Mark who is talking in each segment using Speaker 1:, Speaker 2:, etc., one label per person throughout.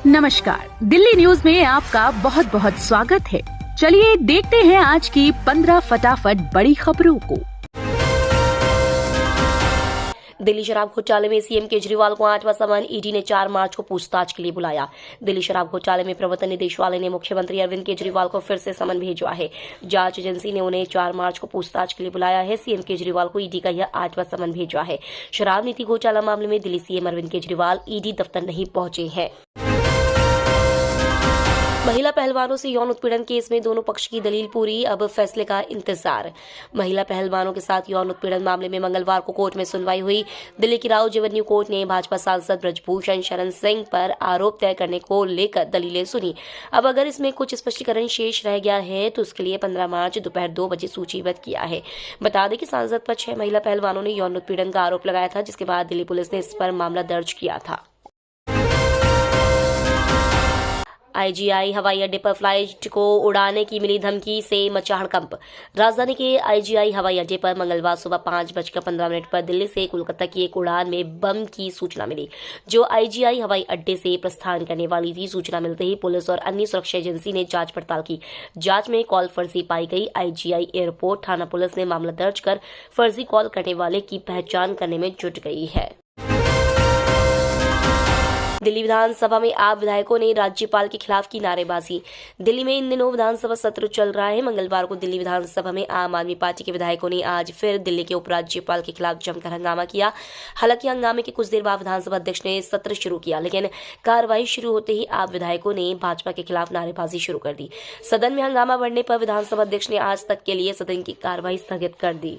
Speaker 1: नमस्कार, दिल्ली न्यूज में आपका बहुत बहुत स्वागत है। चलिए देखते हैं आज की 15 फटाफट बड़ी खबरों को।
Speaker 2: दिल्ली शराब घोटाले में सीएम केजरीवाल को 8वां समन ईडी ने 4 मार्च को पूछताछ के लिए बुलाया। दिल्ली शराब घोटाले में प्रवर्तन निदेशालय ने मुख्यमंत्री अरविंद केजरीवाल को फिर से समन भेजा है। जांच एजेंसी ने उन्हें 4 मार्च को पूछताछ के लिए बुलाया है। सीएम केजरीवाल को ईडी का यह 8वां समन भेजा है। शराब नीति घोटाला मामले में दिल्ली सीएम अरविंद केजरीवाल ईडी दफ्तर नहीं पहुंचे हैं। महिला पहलवानों से यौन उत्पीड़न केस में दोनों पक्ष की दलील पूरी, अब फैसले का इंतजार। महिला पहलवानों के साथ यौन उत्पीड़न मामले में मंगलवार को कोर्ट में सुनवाई हुई। दिल्ली की राउज एवेन्यू कोर्ट ने भाजपा सांसद ब्रजभूषण शरण सिंह पर आरोप तय करने को लेकर दलीलें सुनी। अब अगर इसमें कुछ स्पष्टीकरण शेष रह गया है तो उसके लिए 15 मार्च दोपहर 2 बजे सूचीबद्ध किया है। बता दें कि सांसद पर 6 महिला पहलवानों ने यौन उत्पीड़न का आरोप लगाया था, जिसके बाद दिल्ली पुलिस ने इस पर मामला दर्ज किया था। आईजीआई हवाई अड्डे पर फ्लाइट को उड़ाने की मिली धमकी से मचा हड़कंप। राजधानी के आईजीआई हवाई अड्डे पर मंगलवार सुबह 5:15 पर दिल्ली से कोलकाता की एक उड़ान में बम की सूचना मिली, जो आईजीआई हवाई अड्डे से प्रस्थान करने वाली थी। सूचना मिलते ही पुलिस और अन्य सुरक्षा एजेंसी ने जांच पड़ताल की। जांच में कॉल फर्जी पाई गई। आईजीआई एयरपोर्ट थाना पुलिस ने मामला दर्ज कर फर्जी कॉल करने वाले की पहचान करने में जुट गई है। दिल्ली विधानसभा में आप विधायकों ने राज्यपाल के खिलाफ की नारेबाजी। दिल्ली में इन दिनों विधानसभा सत्र चल रहा है। मंगलवार को दिल्ली विधानसभा में आम आदमी पार्टी के विधायकों ने आज फिर दिल्ली के उपराज्यपाल के खिलाफ जमकर हंगामा किया। हालांकि हंगामे के कुछ देर बाद विधानसभा अध्यक्ष ने सत्र शुरू किया, लेकिन कार्रवाई शुरू होते ही आप विधायकों ने भाजपा के खिलाफ नारेबाजी शुरू कर दी। सदन में हंगामा बढ़ने पर विधानसभा अध्यक्ष ने आज तक के लिए सदन की कार्रवाई स्थगित कर दी।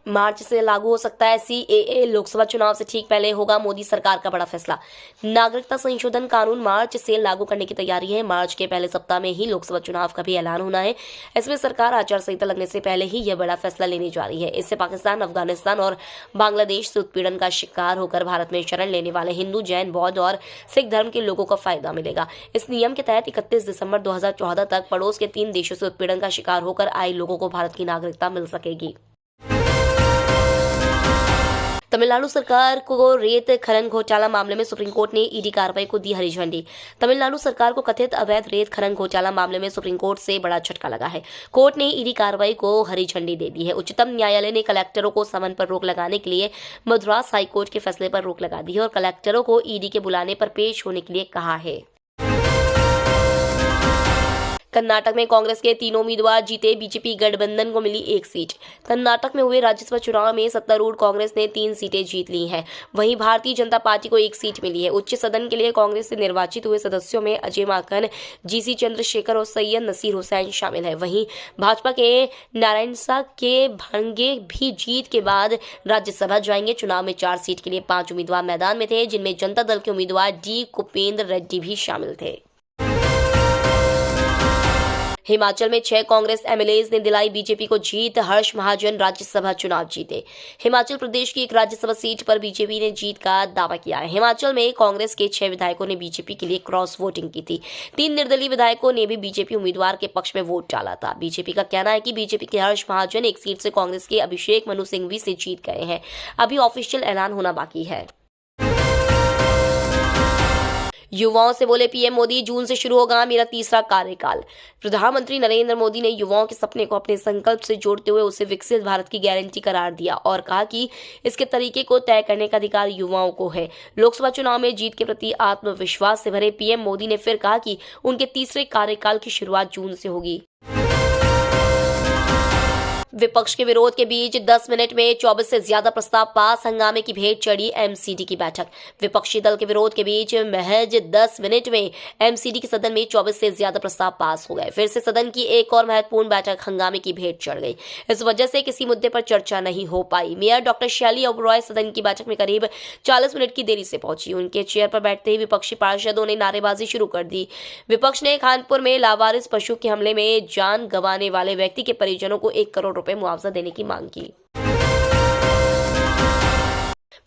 Speaker 2: मार्च से लागू हो सकता है सीएए। लोकसभा चुनाव से ठीक पहले होगा मोदी सरकार का बड़ा फैसला। नागरिकता संशोधन कानून मार्च से लागू करने की तैयारी है। मार्च के पहले सप्ताह में ही लोकसभा चुनाव का भी ऐलान होना है। इसमें सरकार आचार संहिता लगने से पहले ही यह बड़ा फैसला लेने जा रही है। इससे पाकिस्तान, अफगानिस्तान और बांग्लादेश से उत्पीड़न का शिकार होकर भारत में शरण लेने वाले हिंदू, जैन, बौद्ध और सिख धर्म के लोगों को फायदा मिलेगा। इस नियम के तहत 31 दिसंबर 2014 तक पड़ोस के 3 देशों से उत्पीड़न का शिकार होकर आए लोगों को भारत की नागरिकता मिल सकेगी। तमिलनाडु सरकार को रेत खनन घोटाला मामले में सुप्रीम कोर्ट ने ईडी कार्रवाई को दी हरी झंडी। तमिलनाडु सरकार को कथित अवैध रेत खनन घोटाला मामले में सुप्रीम कोर्ट से बड़ा झटका लगा है। कोर्ट ने ईडी कार्रवाई को हरी झंडी दे दी है। उच्चतम न्यायालय ने कलेक्टरों को समन पर रोक लगाने के लिए मद्रास हाईकोर्ट के फैसले पर रोक लगा दी है और कलेक्टरों को ईडी के बुलाने पर पेश होने के लिए कहा है। कर्नाटक में कांग्रेस के 3 उम्मीदवार जीते। बीजेपी गठबंधन को मिली 1 सीट। कर्नाटक में हुए राज्यसभा चुनाव में सत्तारूढ़ कांग्रेस ने 3 सीटें जीत ली हैं। वहीं भारतीय जनता पार्टी को 1 सीट मिली है। उच्च सदन के लिए कांग्रेस से निर्वाचित हुए सदस्यों में अजय माकन, जीसी चंद्रशेखर और सैयद नसीर हुसैन शामिल है। वहीं भाजपा के नारायणसा के भांगे भी जीत के बाद राज्यसभा जाएंगे। चुनाव में 4 सीट के लिए 5 उम्मीदवार मैदान में थे, जिनमें जनता दल के उम्मीदवार डी कुपेंद्र रेड्डी भी शामिल थे। हिमाचल में 6 कांग्रेस एमएलएज ने दिलाई बीजेपी को जीत। हर्ष महाजन राज्यसभा चुनाव जीते। हिमाचल प्रदेश की एक राज्यसभा सीट पर बीजेपी ने जीत का दावा किया है। हिमाचल में कांग्रेस के 6 विधायकों ने बीजेपी के लिए क्रॉस वोटिंग की थी। 3 निर्दलीय विधायकों ने भी बीजेपी उम्मीदवार के पक्ष में वोट डाला था। बीजेपी का कहना है कि बीजेपी के हर्ष महाजन एक सीट से कांग्रेस के अभिषेक मनु सिंघवी से जीत गए हैं। अभी ऑफिशियल ऐलान होना बाकी है। युवाओं से बोले पीएम मोदी, जून से शुरू होगा मेरा तीसरा कार्यकाल। प्रधानमंत्री नरेंद्र मोदी ने युवाओं के सपने को अपने संकल्प से जोड़ते हुए उसे विकसित भारत की गारंटी करार दिया और कहा कि इसके तरीके को तय करने का अधिकार युवाओं को है। लोकसभा चुनाव में जीत के प्रति आत्मविश्वास से भरे पीएम मोदी ने फिर कहा कि उनके तीसरे कार्यकाल की शुरुआत जून से होगी। विपक्ष के विरोध के बीच 10 मिनट में 24 से ज्यादा प्रस्ताव पास। हंगामे की भेंट चढ़ी एमसीडी की बैठक। विपक्षी दल के विरोध के बीच महज 10 मिनट में एमसीडी के सदन में 24 से ज्यादा प्रस्ताव पास हो गए। फिर से सदन की एक और महत्वपूर्ण बैठक हंगामे की भेंट चढ़ गई। इस वजह से किसी मुद्दे पर चर्चा नहीं हो पाई। मेयर डॉक्टर शैली ओबरॉय सदन की बैठक में करीब 40 मिनट की देरी से पहुंची। उनके चेयर पर बैठते ही विपक्षी पार्षदों ने नारेबाजी शुरू कर दी। विपक्ष ने कानपुर में लावारिस पशु के हमले में जान गंवाने वाले व्यक्ति के परिजनों को 1 करोड़ रुपए मुआवजा देने की मांग की।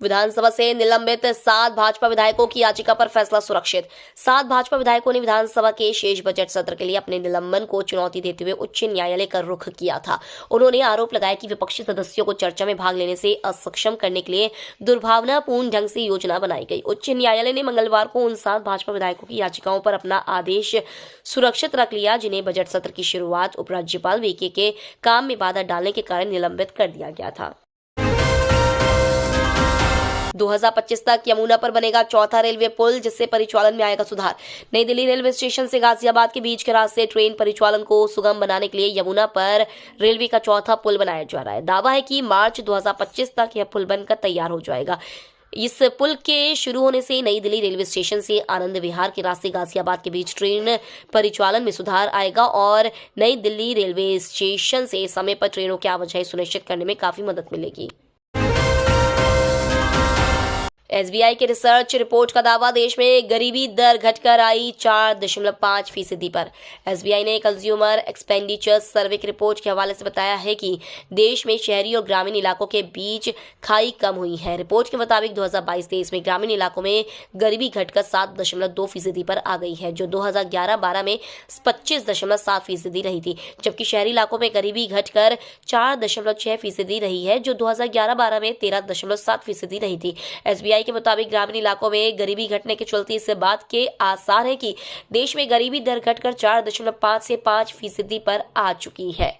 Speaker 2: विधानसभा से निलंबित 7 भाजपा विधायकों की याचिका पर फैसला सुरक्षित। 7 भाजपा विधायकों ने विधानसभा के शेष बजट सत्र के लिए अपने निलंबन को चुनौती देते हुए उच्च न्यायालय का रुख किया था। उन्होंने आरोप लगाया कि विपक्षी सदस्यों को चर्चा में भाग लेने से असक्षम करने के लिए दुर्भावनापूर्ण ढंग से योजना बनाई गई। उच्च न्यायालय ने मंगलवार को उन 7 भाजपा विधायकों की याचिकाओं पर अपना आदेश सुरक्षित रख लिया, जिन्हें बजट सत्र की शुरुआत उपराज्यपाल वीके के काम में बाधा डालने के कारण निलंबित कर दिया गया था। 2025 तक यमुना पर बनेगा चौथा रेलवे पुल, जिससे परिचालन में आएगा सुधार। नई दिल्ली रेलवे स्टेशन से गाजियाबाद के बीच के रास्ते ट्रेन परिचालन को सुगम बनाने के लिए यमुना पर रेलवे का चौथा पुल बनाया जा रहा है। दावा है कि मार्च 2025 तक यह पुल बनकर तैयार हो जाएगा। इस पुल के शुरू होने से नई दिल्ली रेलवे स्टेशन से आनंद विहार के रास्ते गाजियाबाद के बीच ट्रेन परिचालन में सुधार आएगा और नई दिल्ली रेलवे स्टेशन से समय पर ट्रेनों की आवाजाही सुनिश्चित करने में काफी मदद मिलेगी। एसबीआई के रिसर्च रिपोर्ट का दावा, देश में गरीबी दर घटकर आई 4.5% पर। एसबीआई ने कंज्यूमर एक्सपेंडिचर सर्वे की रिपोर्ट के हवाले से बताया है कि देश में शहरी और ग्रामीण इलाकों के बीच खाई कम हुई है। रिपोर्ट के मुताबिक 2022-23 में ग्रामीण इलाकों में गरीबी घटकर 7.2% पर आ गई है, जो 2011-12 में 25.7% रही थी, जबकि शहरी इलाकों में गरीबी घटकर 4.6% रही है, जो 2011-12 में 13.7% रही थी। एसबीआई के मुताबिक ग्रामीण इलाकों में गरीबी घटने के चलते इस बात के आसार है कि देश में गरीबी दर घटकर 4.5 से 5% पर आ चुकी है।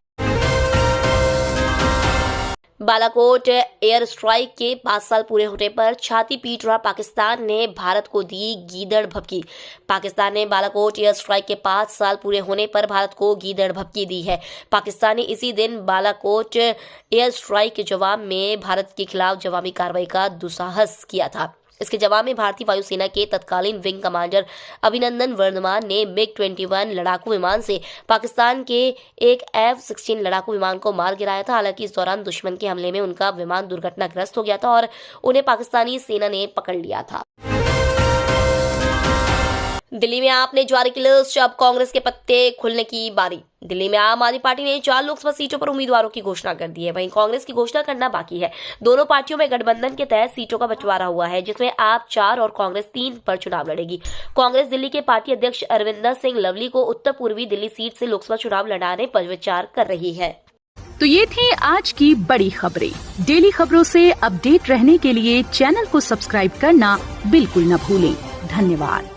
Speaker 2: बालाकोट एयर स्ट्राइक के 5 साल पूरे होने पर छाती पीट रहा पाकिस्तान ने भारत को दी गीदड़ भभकी। पाकिस्तान ने बालाकोट एयर स्ट्राइक के 5 साल पूरे होने पर भारत को गीदड़ भभकी दी है। पाकिस्तान ने इसी दिन बालाकोट एयर स्ट्राइक के जवाब में भारत के खिलाफ जवाबी कार्रवाई का दुस्साहस किया था। इसके जवाब में भारतीय वायुसेना के तत्कालीन विंग कमांडर अभिनंदन वर्धमान ने MiG-21 लड़ाकू विमान से पाकिस्तान के एक F-16 लड़ाकू विमान को मार गिराया था। हालांकि इस दौरान दुश्मन के हमले में उनका विमान दुर्घटनाग्रस्त हो गया था और उन्हें पाकिस्तानी सेना ने पकड़ लिया था। दिल्ली में आप ने जारी की लिस्ट, अब कांग्रेस के पत्ते खुलने की बारी। दिल्ली में आम आदमी पार्टी ने 4 लोकसभा सीटों पर उम्मीदवारों की घोषणा कर दी है, वहीं कांग्रेस की घोषणा करना बाकी है। दोनों पार्टियों में गठबंधन के तहत सीटों का बंटवारा हुआ है, जिसमें आप 4 और कांग्रेस 3 पर चुनाव लड़ेगी। कांग्रेस दिल्ली के पार्टी अध्यक्ष अरविंदर सिंह लवली को उत्तर पूर्वी दिल्ली सीट से लोकसभा चुनाव लड़ाने पर विचार कर रही है।
Speaker 1: तो ये थी आज की बड़ी खबरें। डेली खबरों से अपडेट रहने के लिए चैनल को सब्सक्राइब करना बिल्कुल न भूलें। धन्यवाद।